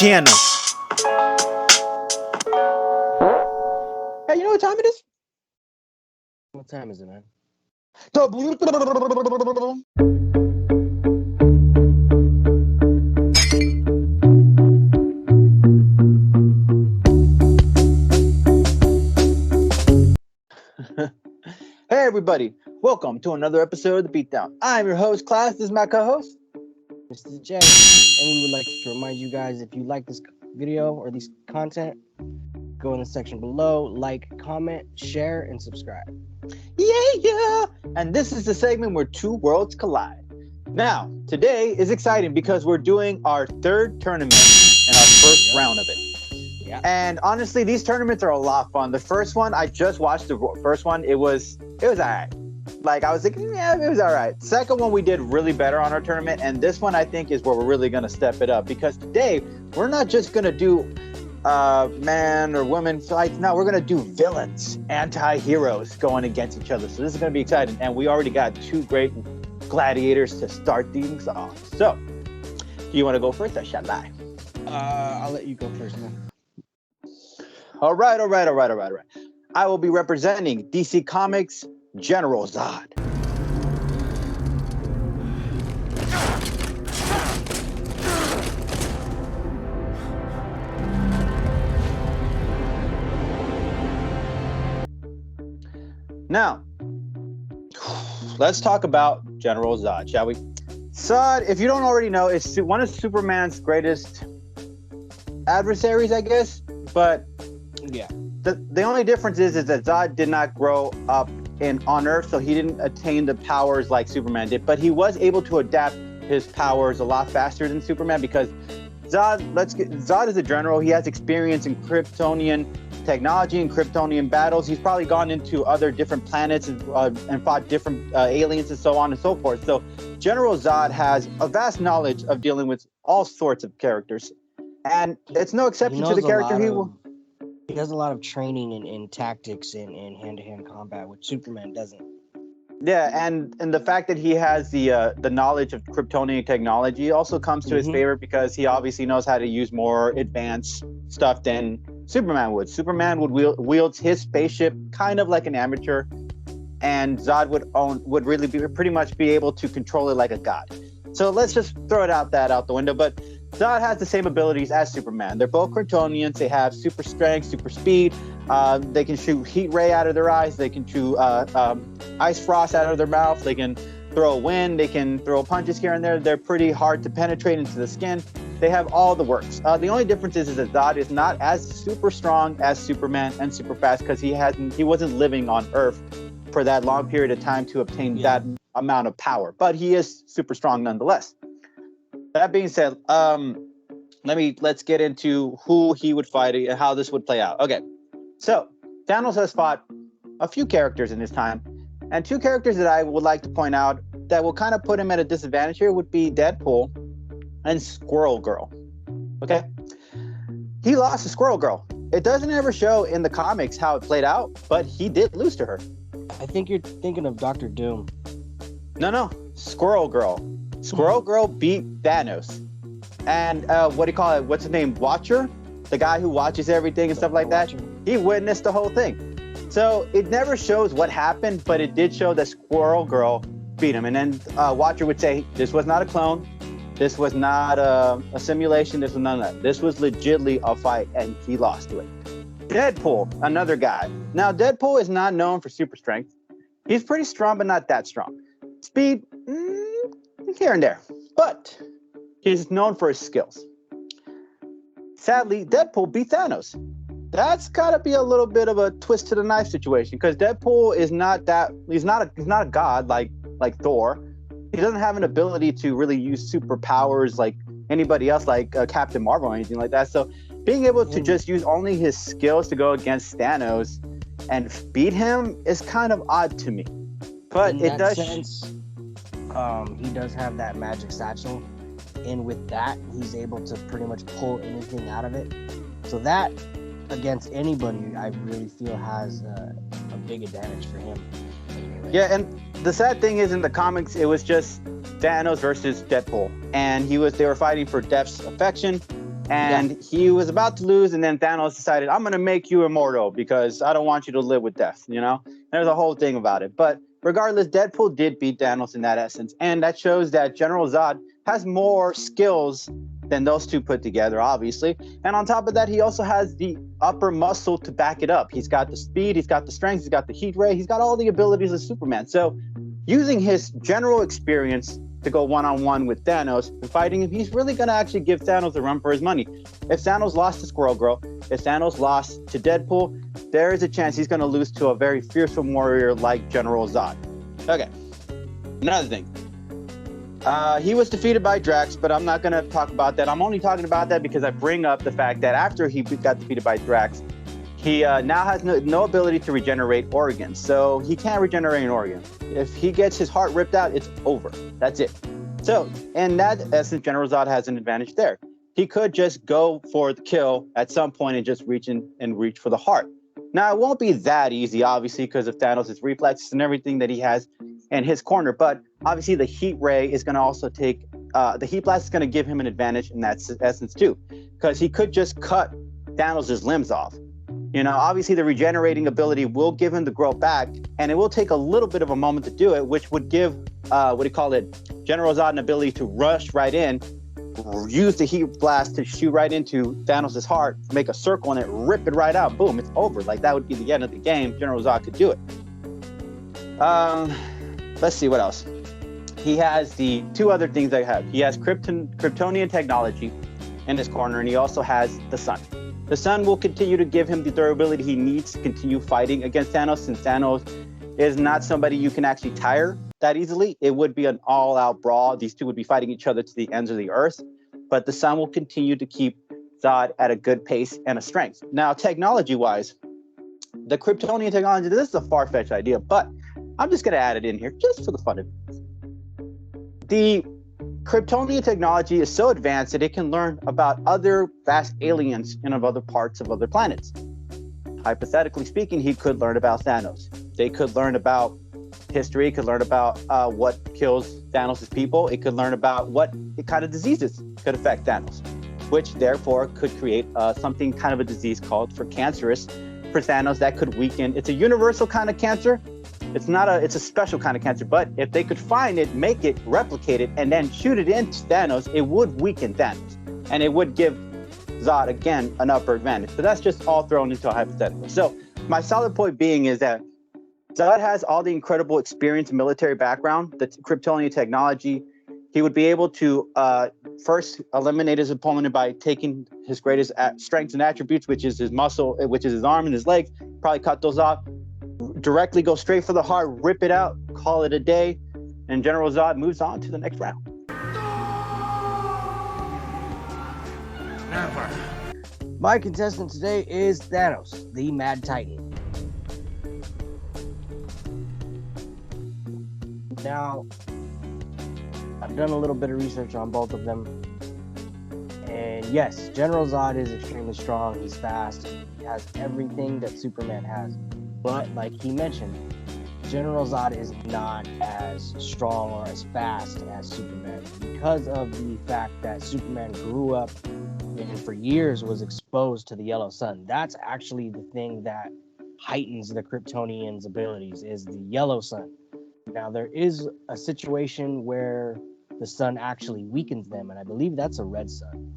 channel. Hey, you know what time it is? What time is it, man? Hey, everybody. Welcome to another episode of The Beatdown. I'm your host, Class. This is my co-host, Mr. J. And we would like to remind you guys, if you like this video or this content, go in the section below, like, comment, share, and subscribe. Yeah. And this is the segment where two worlds collide. Now, today is exciting because we're doing our third tournament and our first round of it. Yeah. And honestly, these tournaments are a lot of fun. The first one, I just watched the first one. It was all right. Like, I was thinking, yeah, it was all right. Second one, we did really better on our tournament. And this one, I think, is where we're really going to step it up. Because today, we're not just going to do man or woman fights. No, we're going to do villains, anti-heroes going against each other. So this is going to be exciting. And we already got two great gladiators to start things off. So, do you want to go first or shall I? I'll let you go first, then. All right. I will be representing DC Comics General Zod. Now, let's talk about General Zod, shall we? Zod, if you don't already know, is one of Superman's greatest adversaries, I guess. But Yeah. the only difference is that Zod did not grow up on Earth, so he didn't attain the powers like Superman did. But he was able to adapt his powers a lot faster than Superman because Zod is a general. He has experience in Kryptonian technology and Kryptonian battles. He's probably gone into other different planets and fought different aliens and so on and so forth. So General Zod has a vast knowledge of dealing with all sorts of characters. And it's no exception to the character He does a lot of training in tactics and hand-to-hand combat, which Superman doesn't. Yeah, and the fact that he has the knowledge of Kryptonian technology also comes to his favor because he obviously knows how to use more advanced stuff than Superman would. Superman would wield his spaceship kind of like an amateur, and Zod would really pretty much be able to control it like a god. So let's just throw that out the window. But Zod has the same abilities as Superman. They're both Kryptonians. They have super strength, super speed. They can shoot heat ray out of their eyes. They can shoot ice frost out of their mouth. They can throw wind. They can throw punches here and there. They're pretty hard to penetrate into the skin. They have all the works. The only difference is that Zod is not as super strong as Superman and super fast because he wasn't living on Earth for that long period of time to obtain that amount of power. But he is super strong nonetheless. That being said, let's get into who he would fight and how this would play out. Okay, so Thanos has fought a few characters in his time, and two characters that I would like to point out that will kind of put him at a disadvantage here would be Deadpool and Squirrel Girl. Okay, he lost to Squirrel Girl. It doesn't ever show in the comics how it played out, but he did lose to her. I think you're thinking of Dr. Doom. No, Squirrel Girl. Squirrel Girl beat Thanos. And what do you call it? What's his name? Watcher? The guy who watches everything and stuff like that. He witnessed the whole thing. So it never shows what happened, but it did show that Squirrel Girl beat him. And then Watcher would say, this was not a clone. This was not a simulation. This was none of that. This was legitimately a fight, and he lost to it. Deadpool, another guy. Now, Deadpool is not known for super strength. He's pretty strong, but not that strong. Speed, here and there, but he's known for his skills. Sadly, Deadpool beat Thanos. That's gotta be a little bit of a twist to the knife situation because Deadpool is not a god like Thor. He doesn't have an ability to really use superpowers like anybody else, like Captain Marvel or anything like that. So being able to just use only his skills to go against Thanos and beat him is kind of odd to me. But in that sense, he does have that magic satchel, and with that, he's able to pretty much pull anything out of it. So that, against anybody, I really feel has a big advantage for him. Yeah, and the sad thing is in the comics, it was just Thanos versus Deadpool, and they were fighting for Death's affection. And he was about to lose, and then Thanos decided, I'm going to make you immortal because I don't want you to live with death, you know? There's a whole thing about it. But regardless, Deadpool did beat Thanos in that essence. And that shows that General Zod has more skills than those two put together, obviously. And on top of that, he also has the upper muscle to back it up. He's got the speed, he's got the strength, he's got the heat ray, he's got all the abilities of Superman. So using his general experience to go one-on-one with Thanos and fighting him, he's really going to actually give Thanos a run for his money. If Thanos lost to Squirrel Girl, if Thanos lost to Deadpool, there is a chance he's going to lose to a very fearsome warrior like General Zod. Okay, another thing. He was defeated by Drax, but I'm not going to talk about that. I'm only talking about that because I bring up the fact that after he got defeated by Drax, he now has no ability to regenerate organs. So he can't regenerate an organ. If he gets his heart ripped out, it's over. That's it. So in that essence, General Zod has an advantage there. He could just go for the kill at some point and just reach for the heart. Now, it won't be that easy, obviously, because of Thanos' reflexes and everything that he has in his corner. But obviously, the heat ray is going to also take, the heat blast is going to give him an advantage in that essence too, because he could just cut Thanos' limbs off. You know, obviously the regenerating ability will give him the growth back, and it will take a little bit of a moment to do it, which would give, General Zod an ability to rush right in, use the heat blast to shoot right into Thanos' heart, make a circle in it, rip it right out, boom, it's over. Like, that would be the end of the game. General Zod could do it. Let's see what else. He has the two other things I have. He has Kryptonian technology in his corner, and he also has the sun. The sun will continue to give him the durability he needs to continue fighting against Thanos, since Thanos is not somebody you can actually tire that easily. It would be an all-out brawl. These two would be fighting each other to the ends of the earth, but the sun will continue to keep Zod at a good pace and a strength. Now, technology-wise, the Kryptonian technology, this is a far-fetched idea, but I'm just going to add it in here just for the fun of it. The Kryptonian technology is so advanced that it can learn about other vast aliens in other parts of other planets. Hypothetically speaking, he could learn about Thanos. They could learn about history. It could learn about what kills Thanos' people. It could learn about what kind of diseases could affect Thanos, which therefore could create something kind of a disease called for cancerous for Thanos that could weaken. It's a universal kind of cancer. It's a special kind of cancer, but if they could find it, make it, replicate it, and then shoot it into Thanos, it would weaken Thanos. And it would give Zod, again, an upper advantage. So that's just all thrown into a hypothetical. So my solid point being is that Zod has all the incredible experience and military background, the Kryptonian technology. He would be able to first eliminate his opponent by taking his greatest strengths and attributes, which is his muscle, which is his arm and his legs, probably cut those off, directly go straight for the heart, rip it out, call it a day, and General Zod moves on to the next round. Never. My contestant today is Thanos, the Mad Titan. Now, I've done a little bit of research on both of them. And yes, General Zod is extremely strong. He's fast. He has everything that Superman has. But like he mentioned, General Zod is not as strong or as fast as Superman because of the fact that Superman grew up and for years was exposed to the yellow sun. That's actually the thing that heightens the Kryptonians' abilities, is the yellow sun. Now, there is a situation where the sun actually weakens them, and I believe that's a red sun.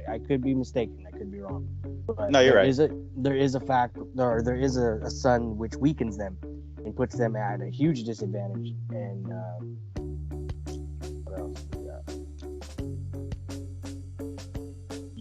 I could be mistaken. I could be wrong. But no, you're right. There is a sun which weakens them and puts them at a huge disadvantage. And what else we got?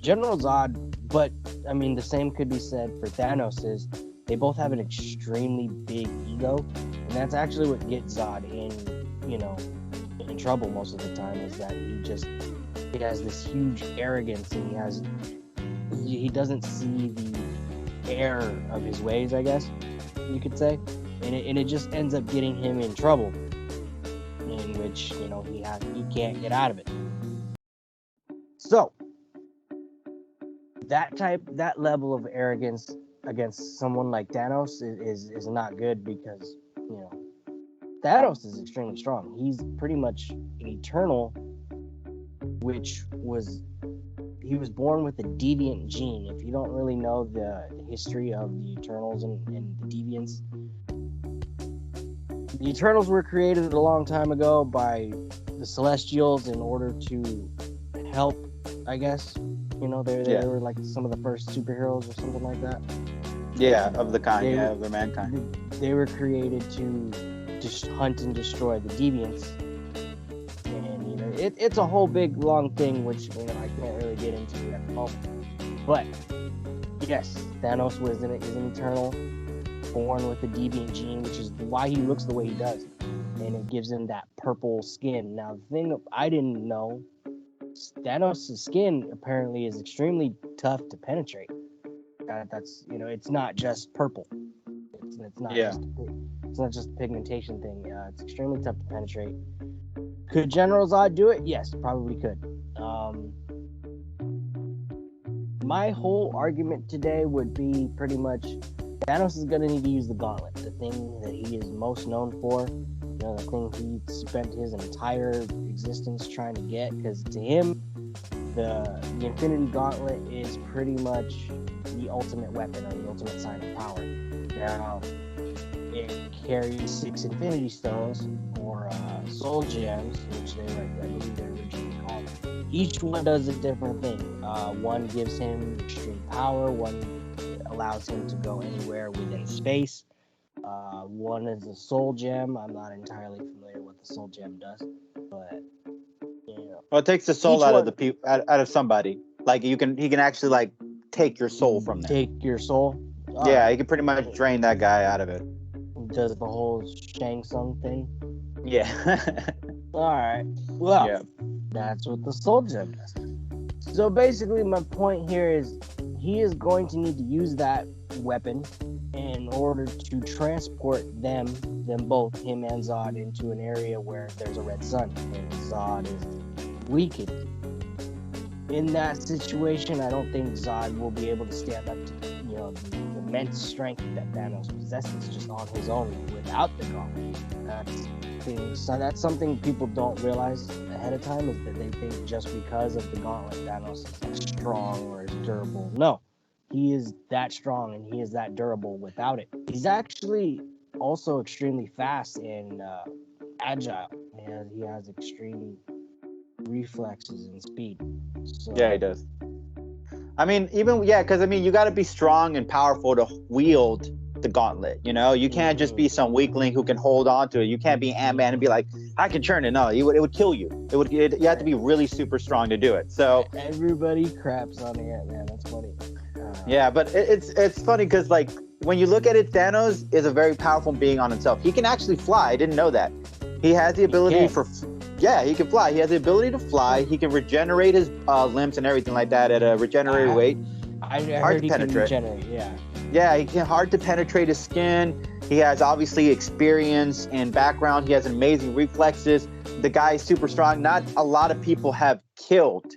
General Zod, but I mean the same could be said for Thanos. Is they both have an extremely big ego, and that's actually what gets Zod in trouble most of the time. Is that he has this huge arrogance, and he doesn't see the error of his ways, I guess you could say, and it just ends up getting him in trouble, in which he can't get out of it. So that level of arrogance against someone like Thanos is not good, because Thanos is extremely strong. He's pretty much an eternal, which was he was born with a deviant gene. If you don't really know the history of the Eternals and the deviants, the Eternals were created a long time ago by the Celestials in order to help, I guess. You know, they were like some of the first superheroes or something like that. Yeah, of the kind, of the mankind. They were created to just hunt and destroy the deviants. And, you know, it's a whole big, long thing, which, you know, I can't really get into at the moment. But, yes, Thanos is an Eternal, born with the deviant gene, which is why he looks the way he does. And it gives him that purple skin. Now, the thing I didn't know, Thanos' skin apparently is extremely tough to penetrate. That's, you know, it's not just purple. It's not just a pigmentation thing. It's extremely tough to penetrate. Could General Zod do it? Yes, probably could. My whole argument today would be pretty much Thanos is going to need to use the gauntlet, the thing that he is most known for, you know, the thing he spent his entire existence trying to get, because to him, the Infinity Gauntlet is pretty much the ultimate weapon or the ultimate sign of power. Now, it carries 6 Infinity Stones, or Soul Gems, which I believe they're originally called. Each one does a different thing. One gives him extreme power, one allows him to go anywhere within space. One is a Soul Gem. I'm not entirely familiar what the Soul Gem does, but you know. Well, it takes the soul out of somebody. Like he can actually like take your soul from them. Take your soul. Yeah, he can pretty much drain that guy out of it. Does the whole Shang Tsung thing. Yeah. All right. Well, that's what the Soul Gem does. So basically, my point here is he is going to need to use that weapon in order to transport them both, him and Zod, into an area where there's a red sun and Zod is weakened. In that situation, I don't think Zod will be able to stand up to, you know, the immense strength that Thanos possesses just on his own without the gauntlet. That's something people don't realize ahead of time, is that they think just because of the gauntlet Thanos is strong or is durable. No, he is that strong and he is that durable without it. He's actually also extremely fast and agile. He has extreme reflexes and speed. So, yeah, he does. I mean, because you got to be strong and powerful to wield the gauntlet. You know, you can't just be some weakling who can hold on to it. You can't be Ant-Man and be like, I can turn it. No, it would kill you. You have to be really super strong to do it. So everybody craps on the Ant-Man. That's funny. Yeah, but it's funny because like when you look at it, Thanos is a very powerful being on himself. He can actually fly. I didn't know that. He has the ability he can fly. He has the ability to fly. He can regenerate his limbs and everything like that at a regenerated weight. I heard he can regenerate, Yeah, he can hard to penetrate his skin. He has obviously experience and background. He has amazing reflexes. The guy is super strong. Not a lot of people have killed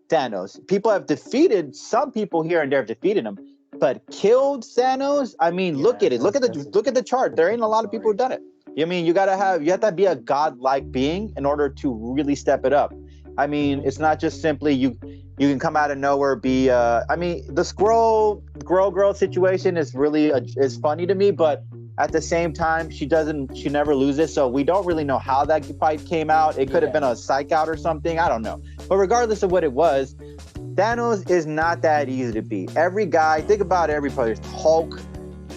Thanos. People have defeated, some people here and there have defeated him, but killed Thanos? I mean, look at it. Look at the chart. There ain't a lot of people who've done it. I mean, you have to be a godlike being in order to really step it up. I mean, it's not just simply you can come out of nowhere, the Skrull girl situation is really is funny to me, but at the same time, she never loses, so we don't really know how that fight came out. It could have been a psych out or something, I don't know. But regardless of what it was, Thanos is not that easy to beat. Every guy, think about every person, Hulk,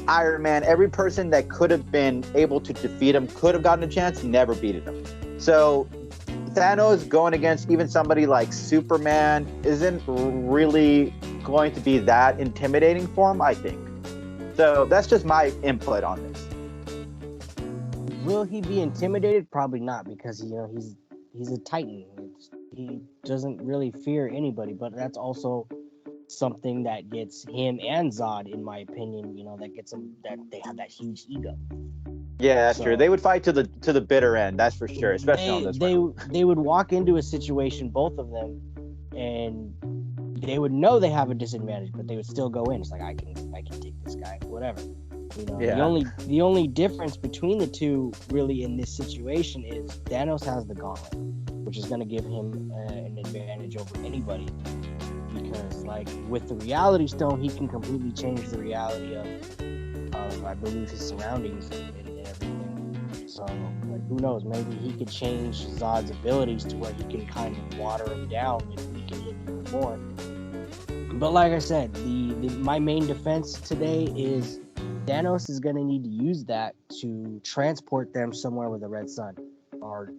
Iron Man, every person that could have been able to defeat him, could have gotten a chance, never beat him. So Thanos going against even somebody like Superman isn't really going to be that intimidating for him, I think. So that's just my input on this. Will he be intimidated? Probably not, because he's a Titan. He doesn't really fear anybody, but that's also something that gets him and Zod, in my opinion, that gets them, that they have that huge ego. Yeah, that's true. They would fight to the bitter end, that's for sure, especially on this one. They would walk into a situation, both of them, and they would know they have a disadvantage, but they would still go in. It's like, I can take this guy, whatever. The only difference between the two really in this situation is Thanos has the gauntlet, which is going to give him an advantage over anybody. because, like, with the Reality Stone, he can completely change the reality of I believe, his surroundings and everything. So, like, who knows? Maybe he could change Zod's abilities to where he can kind of water him down and weaken him even more. But like I said, my main defense today is Thanos is going to need to use that to transport them somewhere with a red sun, or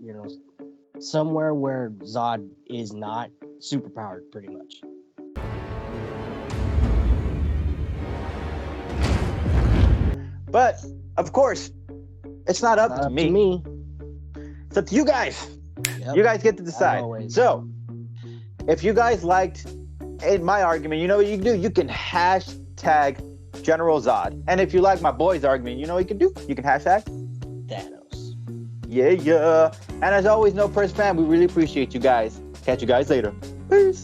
somewhere where Zod is not superpowered, pretty much. But of course, it's not up to me. It's up to you guys. Yep. You guys get to decide. So, if you guys liked my argument, you know what you can do? You can hashtag General Zod. And if you like my boy's argument, you know what you can do? You can hashtag Thanos. Yeah. And as always, No Press Fam, we really appreciate you guys. Catch you guys later. Peace.